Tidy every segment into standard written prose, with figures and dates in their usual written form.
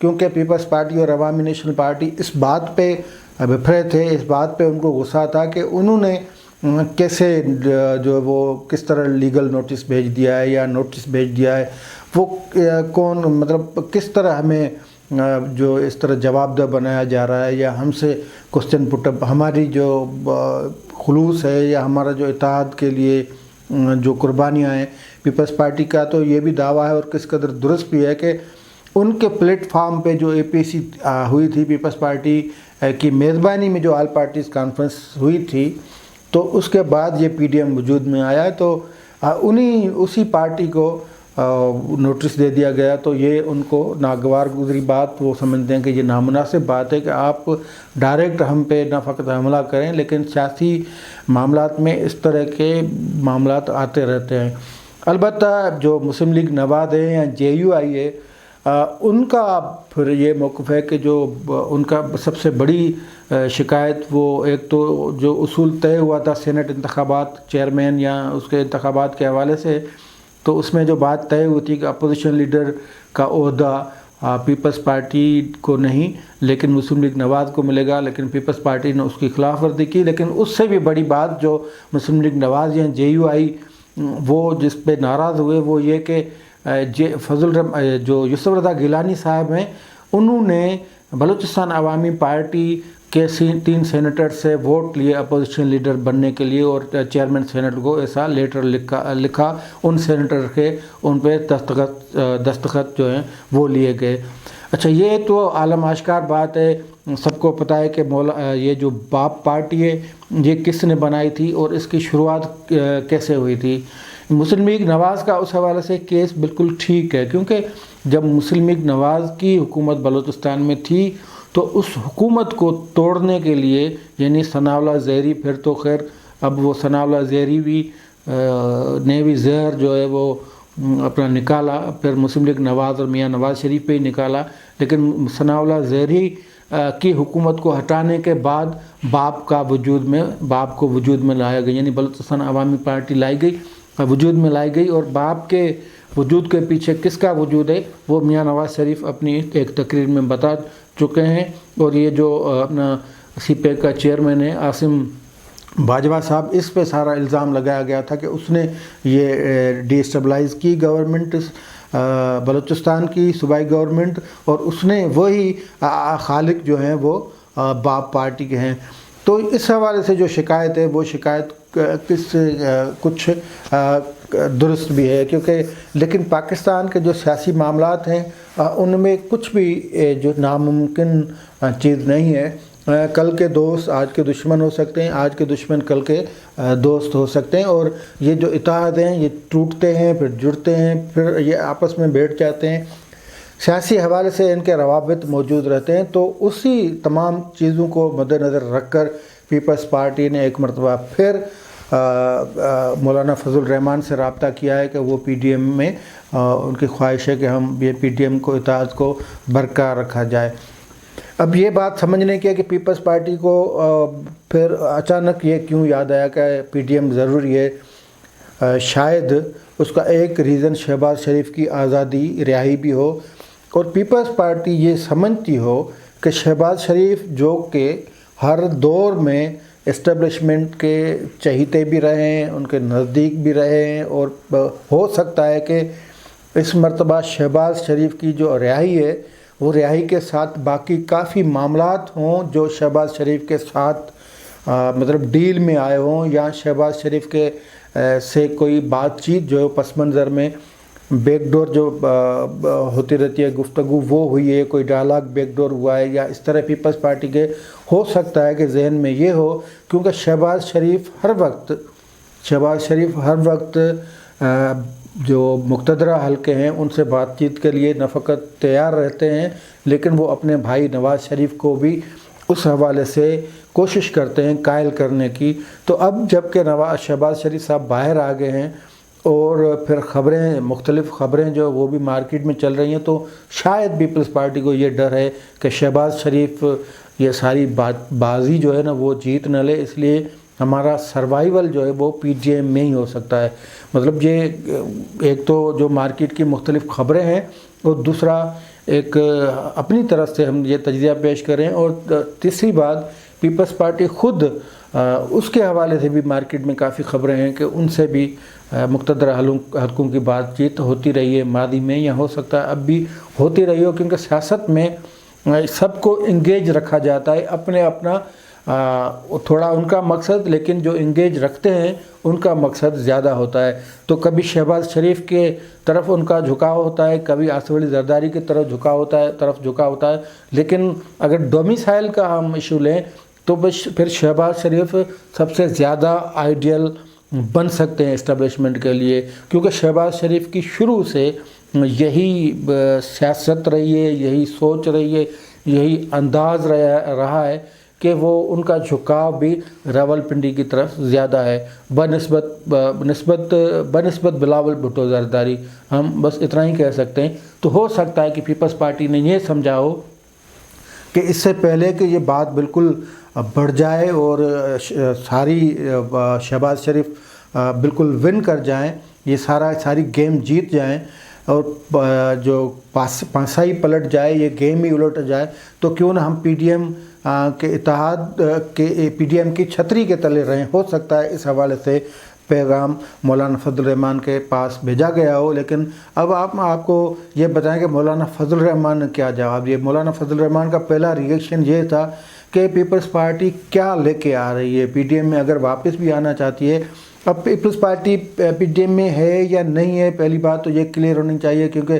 کیونکہ Peoples party اور عوامی نیشنل پارٹی اس بات پہ بفرے تھے، اس بات پہ ان کو غصہ تھا کہ انہوں نے کیسے جو وہ کس طرح لیگل نوٹس بھیج دیا ہے یا نوٹس بھیج دیا ہے، وہ کون مطلب کس طرح ہمیں جو اس طرح جواب دہ بنایا جا رہا ہے یا ہم سے کوسچن پٹ اپ، ہماری جو خلوص ہے یا ہمارا جو اتحاد کے لیے جو قربانیاں ہیں پیپلز پارٹی کا، تو یہ بھی دعویٰ ہے اور کس قدر درست بھی ہے کہ ان کے پلیٹ فارم پہ جو اے پی سی ہوئی تھی پیپلز پارٹی کی میزبانی میں جو آل پارٹیز کانفرنس ہوئی تھی، تو اس کے بعد یہ پی ڈی ایم وجود میں آیا ہے، تو اسی پارٹی کو نوٹس دے دیا گیا، تو یہ ان کو ناگوار گزری بات، وہ سمجھتے ہیں کہ یہ نامناسب بات ہے کہ آپ ڈائریکٹ ہم پہ نہ فقط حملہ کریں لیکن سیاسی معاملات میں اس طرح کے معاملات آتے رہتے ہیں۔ البتہ جو مسلم لیگ نواز ہے یا جے یو آئی ہے، ان کا پھر یہ موقف ہے کہ جو ان کا سب سے بڑی شکایت، وہ ایک تو جو اصول طے ہوا تھا سینٹ انتخابات چیئرمین یا اس کے انتخابات کے حوالے سے، تو اس میں جو بات طے ہوئی تھی کہ اپوزیشن لیڈر کا عہدہ پیپلز پارٹی کو نہیں لیکن مسلم لیگ نواز کو ملے گا، لیکن پیپلز پارٹی نے اس کی خلاف ورزی کی۔ لیکن اس سے بھی بڑی بات جو مسلم لیگ نواز یا جے یو آئی وہ جس پہ ناراض ہوئے، وہ یہ کہ جو یوسف رضا گیلانی صاحب ہیں، انہوں نے بلوچستان عوامی پارٹی کے 3 سینیٹر سے ووٹ لیے اپوزیشن لیڈر بننے کے لیے، اور چیئرمین سینٹ کو ایسا لیٹر لکھا ان سینیٹر کے، ان پہ دستخط جو ہیں وہ لیے گئے۔ اچھا، یہ تو عالم آشکار بات ہے، سب کو پتہ ہے کہ یہ جو باپ پارٹی ہے یہ کس نے بنائی تھی اور اس کی شروعات کیسے ہوئی تھی۔ مسلم لیگ نواز کا اس حوالے سے کیس بالکل ٹھیک ہے، کیونکہ جب مسلم لیگ نواز کی حکومت بلوچستان میں تھی تو اس حکومت کو توڑنے کے لیے، یعنی ثناء اللہ زہری، پھر تو خیر اب وہ ثناء اللہ زہری بھی نے بھی زہر جو ہے وہ اپنا نکالا، پھر مسلم لیگ نواز اور میاں نواز شریف پہ ہی نکالا، لیکن ثناء اللہ زہری کی حکومت کو ہٹانے کے بعد باپ کو وجود میں لایا گیا، یعنی بلوچستان عوامی پارٹی وجود میں لائی گئی، اور باپ کے وجود کے پیچھے کس کا وجود ہے وہ میاں نواز شریف اپنی ایک تقریر میں بتا چکے ہیں۔ اور یہ جو اپنا سی پیک کا چیئرمین ہے عاصم باجوہ صاحب، اس پہ سارا الزام لگایا گیا تھا کہ اس نے یہ ڈی اسٹیبلائز کی گورنمنٹ بلوچستان کی صوبائی گورنمنٹ، اور اس نے وہی خالق جو ہیں وہ باپ پارٹی کے ہیں۔ تو اس حوالے سے جو شکایت ہے وہ شکایت کچھ درست بھی ہے، کیونکہ لیکن پاکستان کے جو سیاسی معاملات ہیں ان میں کچھ بھی جو ناممکن چیز نہیں ہے۔ کل کے دوست آج کے دشمن ہو سکتے ہیں، آج کے دشمن کل کے دوست ہو سکتے ہیں، اور یہ جو اتحاد ہیں یہ ٹوٹتے ہیں، پھر جڑتے ہیں، پھر یہ آپس میں بیٹھ جاتے ہیں، سیاسی حوالے سے ان کے روابط موجود رہتے ہیں۔ تو اسی تمام چیزوں کو مد نظر رکھ کر پیپلز پارٹی نے ایک مرتبہ پھر مولانا فضل الرحمان سے رابطہ کیا ہے کہ وہ پی ڈی ایم میں ان کی خواہش ہے کہ ہم یہ پی ڈی ایم کو اتحاد کو برقرار رکھا جائے۔ اب یہ بات سمجھنے کی ہے کہ پیپلز پارٹی کو پھر اچانک یہ کیوں یاد آیا کہ پی ڈی ایم ضروری ہے، شاید اس کا ایک ریزن شہباز شریف کی آزادی رہائی بھی ہو، اور پیپلز پارٹی یہ سمجھتی ہو کہ شہباز شریف جو کہ ہر دور میں اسٹیبلشمنٹ کے چہیتے بھی رہے ہیں، ان کے نزدیک بھی رہے ہیں، اور ہو سکتا ہے کہ اس مرتبہ شہباز شریف کی جو رہائی ہے وہ رہائی کے ساتھ باقی کافی معاملات ہوں جو شہباز شریف کے ساتھ مطلب ڈیل میں آئے ہوں، یا شہباز شریف کے سے کوئی بات چیت جو پس منظر میں بیک ڈور جو ہوتی رہتی ہے گفتگو وہ ہوئی ہے، کوئی ڈائلاگ بیک ڈور ہوا ہے، یا اس طرح پیپلز پارٹی کے ہو سکتا ہے کہ ذہن میں یہ ہو، کیونکہ شہباز شریف ہر وقت جو مقتدرہ حلقے ہیں ان سے بات چیت کے لیے نہ فقط تیار رہتے ہیں، لیکن وہ اپنے بھائی نواز شریف کو بھی اس حوالے سے کوشش کرتے ہیں قائل کرنے کی۔ تو اب جب کہ شہباز شریف صاحب باہر آ گئے ہیں اور پھر مختلف خبریں جو وہ بھی مارکیٹ میں چل رہی ہیں، تو شاید پیپلز پارٹی کو یہ ڈر ہے کہ شہباز شریف یہ ساری بازی جو ہے نا وہ جیت نہ لے، اس لیے ہمارا سروائیول جو ہے وہ پی ڈی ایم میں ہی ہو سکتا ہے۔ مطلب یہ ایک تو جو مارکیٹ کی مختلف خبریں ہیں، اور دوسرا ایک اپنی طرف سے ہم یہ تجزیہ پیش کریں. اور تیسری بات، پیپلز پارٹی خود اس کے حوالے سے بھی مارکیٹ میں کافی خبریں ہیں کہ ان سے بھی مقتدر حلقوں کی بات چیت ہوتی رہی ہے ماضی میں، یا ہو سکتا ہے اب بھی ہوتی رہی ہو، کیونکہ سیاست میں سب کو انگیج رکھا جاتا ہے. اپنا تھوڑا ان کا مقصد، لیکن جو انگیج رکھتے ہیں ان کا مقصد زیادہ ہوتا ہے. تو کبھی شہباز شریف کے طرف ان کا جھکاؤ ہوتا ہے، کبھی آصف علی زرداری کی طرف جھکا ہوتا ہے. لیکن اگر ڈومیسائل کا ہم ایشو لیں تو پھر شہباز شریف سب سے زیادہ آئیڈیل بن سکتے ہیں اسٹیبلشمنٹ کے لیے، کیونکہ شہباز شریف کی شروع سے یہی سیاست رہی ہے، یہی سوچ رہی ہے، یہی انداز رہا ہے کہ وہ ان کا جھکاؤ بھی راولپنڈی کی طرف زیادہ ہے بنسبت بلاول بھٹو زرداری. ہم بس اتنا ہی کہہ سکتے ہیں. تو ہو سکتا ہے کہ پیپلز پارٹی نے یہ سمجھا ہو کہ اس سے پہلے کہ یہ بات بالکل بڑھ جائے اور ساری شہباز شریف بالکل ون کر جائیں، یہ ساری گیم جیت جائیں اور جو پانسائی پلٹ جائے، یہ گیم ہی الٹ جائے، تو کیوں نہ ہم پی ڈی ایم کے اتحاد کے پی ڈی ایم کی چھتری کے تلے رہیں. ہو سکتا ہے اس حوالے سے پیغام مولانا فضل الرحمان کے پاس بھیجا گیا ہو. لیکن اب آپ کو یہ بتائیں کہ مولانا فضل الرحمان نے کیا جواب دیا. مولانا فضل الرحمان کا پہلا ریئیکشن یہ تھا کہ پیپلز پارٹی کیا لے کے آ رہی ہے، پی ڈی ایم میں اگر واپس بھی آنا چاہتی ہے. اب Peoples Party P D M میں ہے یا نہیں ہے، پہلی بات تو یہ کلیئر ہونی چاہیے، کیونکہ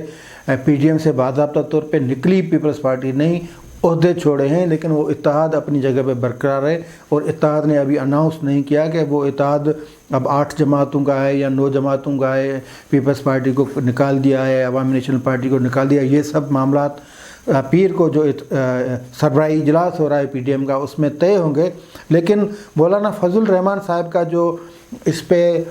پی ڈی ایم سے باضابطہ طور پہ نکلی پیپلز پارٹی نہیں، عہدے چھوڑے ہیں، لیکن وہ اتحاد اپنی جگہ پہ برقرار ہے. اور اتحاد نے ابھی اناؤنس نہیں کیا کہ وہ اتحاد اب 8 جماعتوں کا ہے یا 9 جماعتوں کا ہے. پیپلز پارٹی کو نکال دیا ہے، عوامی نیشنل پارٹی کو نکال دیا. یہ سب معاملات پیر کو جو سربراہی اجلاس ہو رہا ہے پی ڈی ایم کا، اس میں طے ہوں گے. لیکن مولانا فضل الرحمان صاحب کا جو اس پہ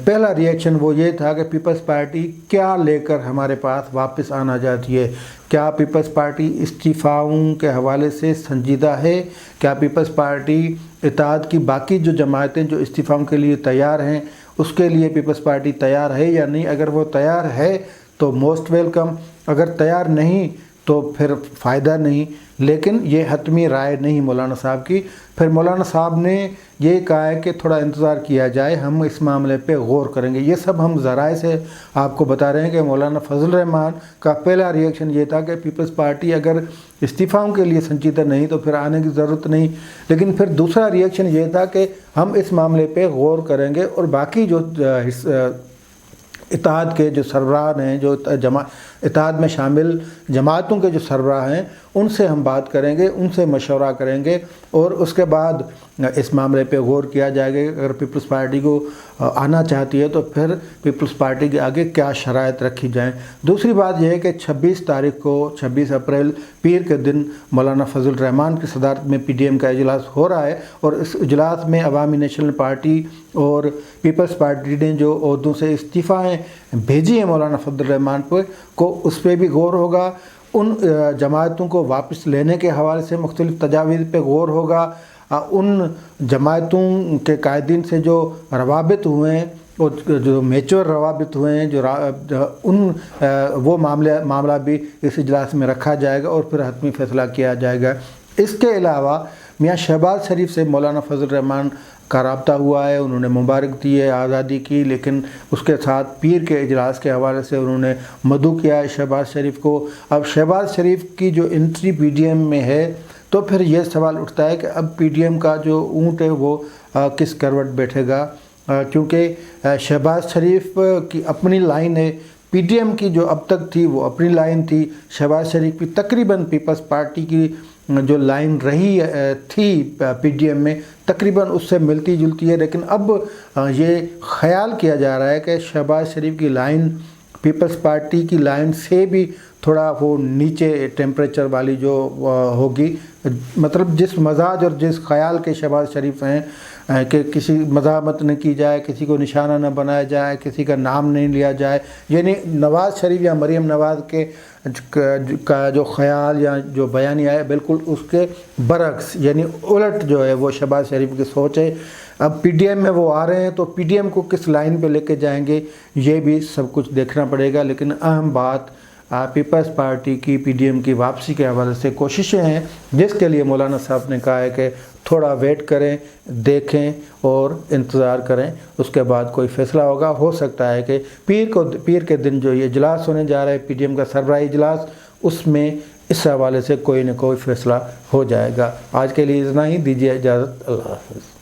پہلا ریئیکشن وہ یہ تھا کہ پیپلز پارٹی کیا لے کر ہمارے پاس واپس آنا چاہتی ہے. کیا پیپلز پارٹی استعفاؤں کے حوالے سے سنجیدہ ہے؟ کیا پیپلز پارٹی اتحاد کی باقی جو جماعتیں جو استعفاؤں کے لیے تیار ہیں اس کے لیے پیپلز پارٹی تیار ہے یا نہیں؟ اگر وہ تیار ہے تو موسٹ ویلکم، اگر تیار نہیں تو پھر فائدہ نہیں. لیکن یہ حتمی رائے نہیں مولانا صاحب کی. پھر مولانا صاحب نے یہ کہا ہے کہ تھوڑا انتظار کیا جائے، ہم اس معاملے پہ غور کریں گے. یہ سب ہم ذرائع سے آپ کو بتا رہے ہیں کہ مولانا فضل الرحمان کا پہلا ریئیکشن یہ تھا کہ پیپلز پارٹی اگر استعفاؤں کے لیے سنجیدہ نہیں تو پھر آنے کی ضرورت نہیں. لیکن پھر دوسرا ریئیکشن یہ تھا کہ ہم اس معاملے پہ غور کریں گے اور باقی جو اتحاد کے جو سربراہ ہیں، جو اتحاد میں شامل جماعتوں کے جو سربراہ ہیں، ان سے ہم بات کریں گے، ان سے مشورہ کریں گے اور اس کے بعد اس معاملے پہ غور کیا جائے گا. اگر پیپلز پارٹی کو آنا چاہتی ہے تو پھر پیپلز پارٹی کے آگے کیا شرائط رکھی جائیں. دوسری بات یہ ہے کہ 26 اپریل پیر کے دن مولانا فضل الرحمان کی صدارت میں پی ڈی ایم کا اجلاس ہو رہا ہے اور اس اجلاس میں عوامی نیشنل پارٹی اور پیپلز پارٹی نے جو عہدوں سے استعفائیں بھیجی ہیں مولانا فضل الرحمان کو، اس پہ بھی غور ہوگا. ان جماعتوں کو واپس لینے کے حوالے سے مختلف تجاویز پہ غور ہوگا. ان جماعتوں کے قائدین سے جو روابط ہوئے ہیں اور جو میچور روابط ہوئے ہیں، وہ معاملہ بھی اس اجلاس میں رکھا جائے گا اور پھر حتمی فیصلہ کیا جائے گا. اس کے علاوہ میاں شہباز شریف سے مولانا فضل الرحمان کا رابطہ ہوا ہے، انہوں نے مبارک دی ہے آزادی کی، لیکن اس کے ساتھ پیر کے اجلاس کے حوالے سے انہوں نے مدعو کیا ہے شہباز شریف کو. اب شہباز شریف کی جو انٹری پی ڈی ایم میں ہے تو پھر یہ سوال اٹھتا ہے کہ اب پی ڈی ایم کا جو اونٹ ہے وہ کس کروٹ بیٹھے گا، کیونکہ شہباز شریف کی اپنی لائن ہے، پی ڈی ایم کی جو اب تک تھی وہ اپنی لائن تھی. شہباز شریف کی تقریباً پیپلز پارٹی کی جو لائن رہی تھی پی ڈی ایم میں تقریباً اس سے ملتی جلتی ہے. لیکن اب یہ خیال کیا جا رہا ہے کہ شہباز شریف کی لائن پیپلز پارٹی کی لائن سے بھی تھوڑا وہ نیچے ٹیمپریچر والی جو ہوگی، مطلب جس مزاج اور جس خیال کے شہباز شریف ہیں کہ کسی مزاحمت نہ کی جائے، کسی کو نشانہ نہ بنایا جائے، کسی کا نام نہیں لیا جائے، یعنی نواز شریف یا مریم نواز کا جو خیال یا جو بیانیہ ہے بالکل اس کے برعکس، یعنی الٹ جو ہے وہ شہباز شریف کی سوچ ہے. اب پی ڈی ایم میں وہ آ رہے ہیں تو پی ڈی ایم کو کس لائن پہ لے کے جائیں گے یہ بھی سب کچھ دیکھنا پڑے گا. لیکن اہم بات پیپلز پارٹی کی PDM کی واپسی کے حوالے سے کوششیں ہیں، جس کے لیے مولانا صاحب نے کہا ہے کہ تھوڑا ویٹ کریں، دیکھیں اور انتظار کریں، اس کے بعد کوئی فیصلہ ہوگا۔ ہو سکتا ہے کہ پیر کے دن جو یہ اجلاس ہونے جا رہا ہے PDM کا سربراہی اجلاس، اس میں اس حوالے سے کوئی نہ کوئی فیصلہ ہو جائے گا۔ آج کے لیے اتنا ہی، دیجیے اجازت، اللہ حافظ۔